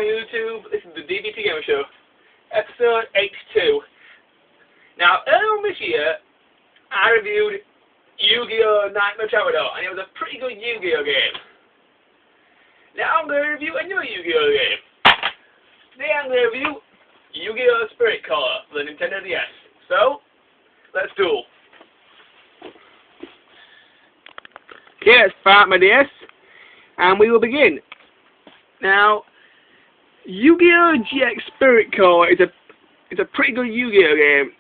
on YouTube. This is the D.B.T Gamer Show, episode 82. Now, earlier this year, I reviewed Yu.Gi.Oh! Nightmare Traveler, and it was a pretty good Yu-Gi-Oh! Game. Now I'm going to review a new Yu-Gi-Oh! Game. Today I'm going to review Yu-Gi-Oh! Spirit Caller for the Nintendo DS. So, let's duel. Okay, let's fire up my DS, and we will begin. Now, Yu-Gi-Oh! GX Spirit Caller is a pretty good Yu-Gi-Oh! game.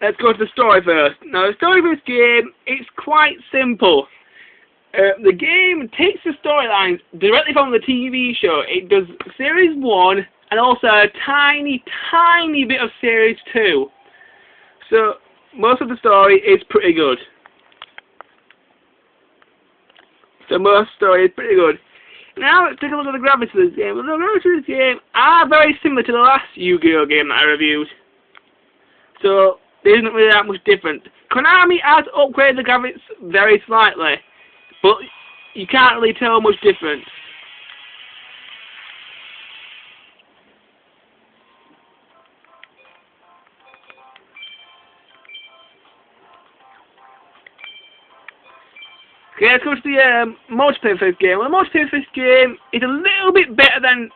Let's go to the story first. Now, the story of this game is quite simple. The game takes the storylines directly from the TV show. It does Series 1 and also a tiny bit of Series 2. So, most of the story is pretty good. Now let's take a look at the graphics of this game. The graphics of this game are very similar to the last Yu-Gi-Oh! Game that I reviewed. So, there isn't really that much different. Konami has upgraded the graphics very slightly, but you can't really tell much difference. Okay, let's go to the multiplayer for this game. Well, the multiplayer for this game is a little bit better than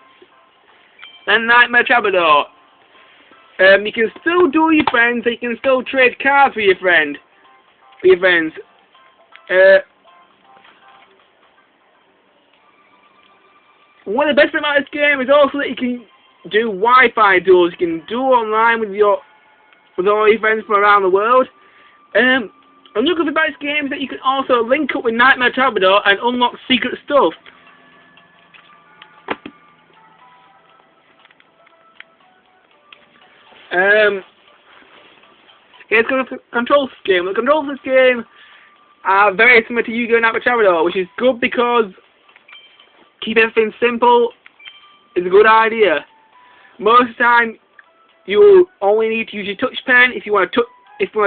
Nightmare Traveler. You can still duel your friends, so you can still trade cards with your friends. One of the best things about this game is also that you can do Wi-Fi duels. You can duel online with all your friends from around the world. Another good thing about this game is that you can also link up with Nightmare Traveler and unlock secret stuff. Let's go to the controls of this game. The controls of this game are very similar to Yu-Gi-Oh! Nightmare Traveler, which is good because keep everything simple is a good idea. Most of the time, you only need to use your touch pen. If you want to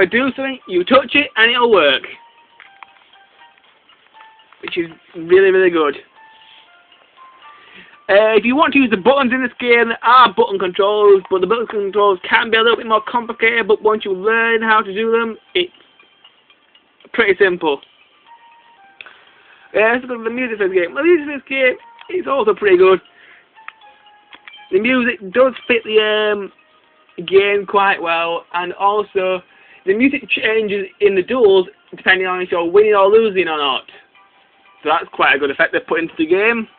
do something, you touch it and it'll work, which is really good. If you want to use the buttons in this game, there are button controls, but the button controls can be a little bit more complicated, but once you learn how to do them, it's pretty simple. Let's go to the music for this game. The music for this game is also pretty good. The music does fit the game quite well, and also the music changes in the duels depending on if you're winning or losing or not. So that's quite a good effect they've put into the game.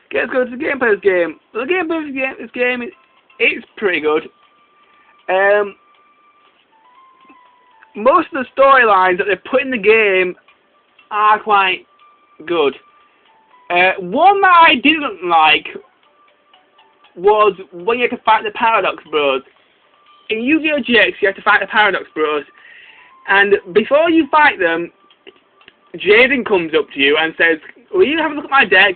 Okay, let's go to the gameplay of this game. The gameplay of this game is pretty good. Most of the storylines that they put in the game are quite good. One that I didn't like was when you had to fight the Paradox Bros. In Yu-Gi-Oh! GX, you have to fight the Paradox Bros. And before you fight them, Jaden comes up to you and says, "Will you have a look at my deck?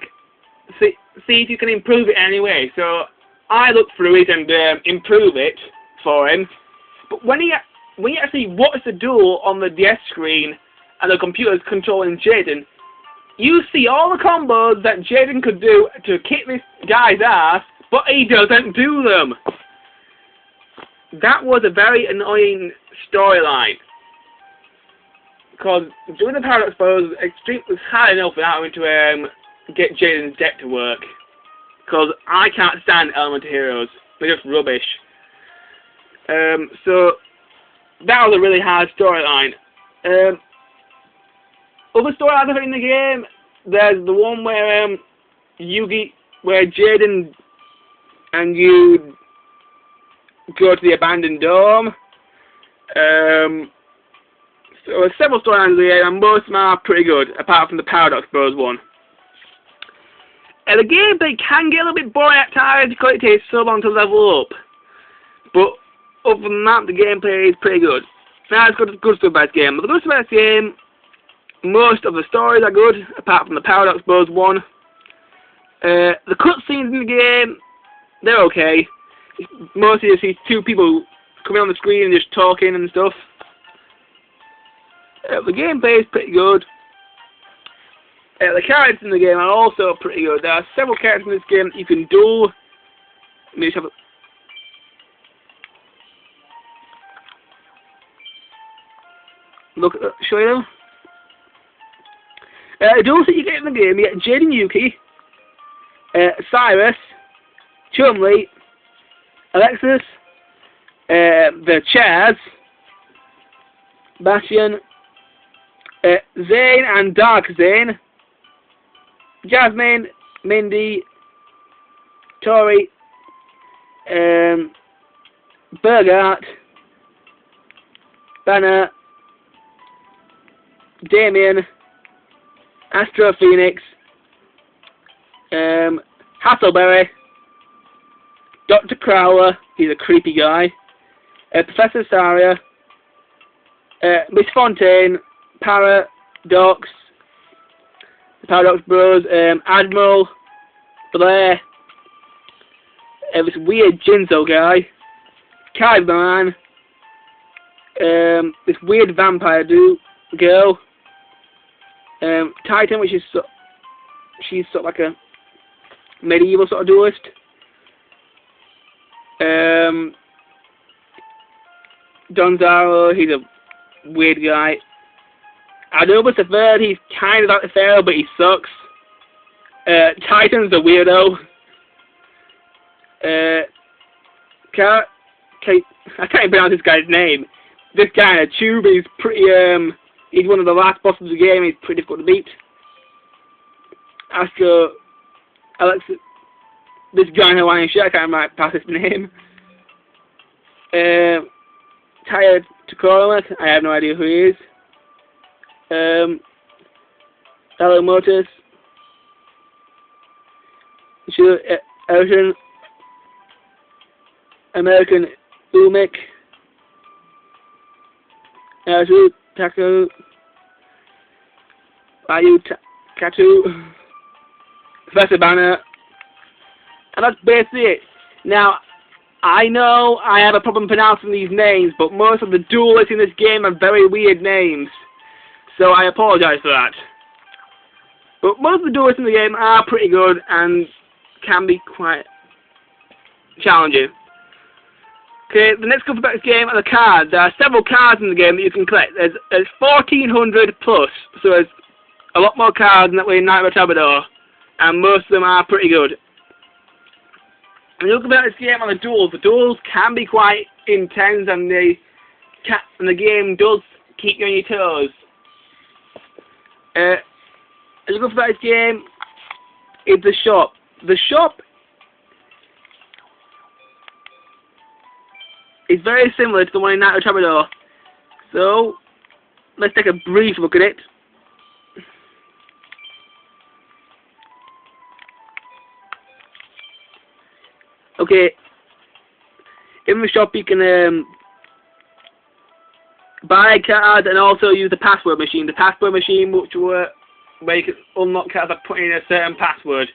See if you can improve it in any way." So I look through it and improve it for him. But when you actually watch the duel on the DS screen and the computer's controlling Jaden, you see all the combos that Jaden could do to kick this guy's ass, but he doesn't do them. That was a very annoying storyline, because doing the Paradox Bros was hard enough without having to get Jaden's deck to work, because I can't stand Elemental Heroes. They're just rubbish. So that was a really hard storyline. Other storylines in the game, there's the one where where Jaden and you go to the abandoned dome. So there's several storylines in the game, and most of them are pretty good, apart from the Paradox Bros one. The gameplay can get a little bit boring at times because it takes so long to level up. But other than that, the gameplay is pretty good. Now let's go to the good stuff about this game. The good stuff about this game, most of the stories are good, apart from the Paradox Bros one. The cutscenes in the game, they're okay. It's mostly just these two people coming on the screen and just talking and stuff. The gameplay is pretty good. The characters in the game are also pretty good. There are several characters in this game that you can duel. Let me just have a look at show you. The duels that you get in the game, you get Jade and Yuki, Cyrus, Chumley, Alexis, the Chairs, Bastion, Zane and Dark Zane, Jasmine, Mindy, Tori, Burgart, Banner, Damien, Astro Phoenix, Hassleberry, Dr. Crowler, he's a creepy guy, Professor Saria, Miss Fontaine, Paradox, the Paradox Bros, Admiral, Blair, this weird Jinzo guy, Kaiserman, this weird vampire girl, Titan, which is she's sort of like a medieval sort of duelist. Donzaro, he's a weird guy. Anubis the Third, he's kind of like the Pharaoh, but he sucks. Titan's a weirdo. I can't even pronounce this guy's name. This guy in a tube, he's pretty, he's one of the last bosses of the game, he's pretty difficult to beat. Astro, Alex, this guy in Hawaiian shirt, I can't remember past his name. Tired Takoromak, I have no idea who he is. Hello Motors, Ocean, American Umik, Taku, Ayu Katu, Professor Banner, and that's basically it. Now, I know I have a problem pronouncing these names, but most of the duelists in this game have very weird names, so I apologise for that. But most of the duelists in the game are pretty good and can be quite challenging. Okay, the next couple of this game are the cards. There are several cards in the game that you can collect. There's 1,400 plus, so there's a lot more cards than that way in Night of Tabador, and most of them are pretty good. When you look about this game on the duels can be quite intense, and the game does keep you on your toes. As you look about this game, it's the shop. The shop is very similar to the one in Night of Tabador. So, let's take a brief look at it. Okay, in the shop you can buy cards and also use the password machine. The password machine, which where you can unlock cards by putting in a certain password.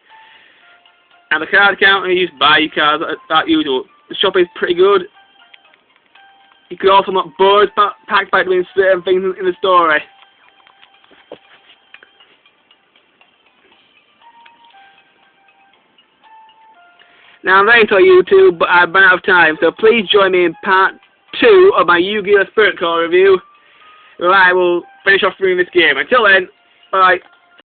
And the card counter, you just buy your cards as usual. The shop is pretty good. You can also unlock bonus packs by doing certain things in the story. Now I'm ready to YouTube, but I've run out of time, so please join me in part 2 of my Yu-Gi-Oh! Spirit Core review, where I will finish off reviewing this game. Until then, bye.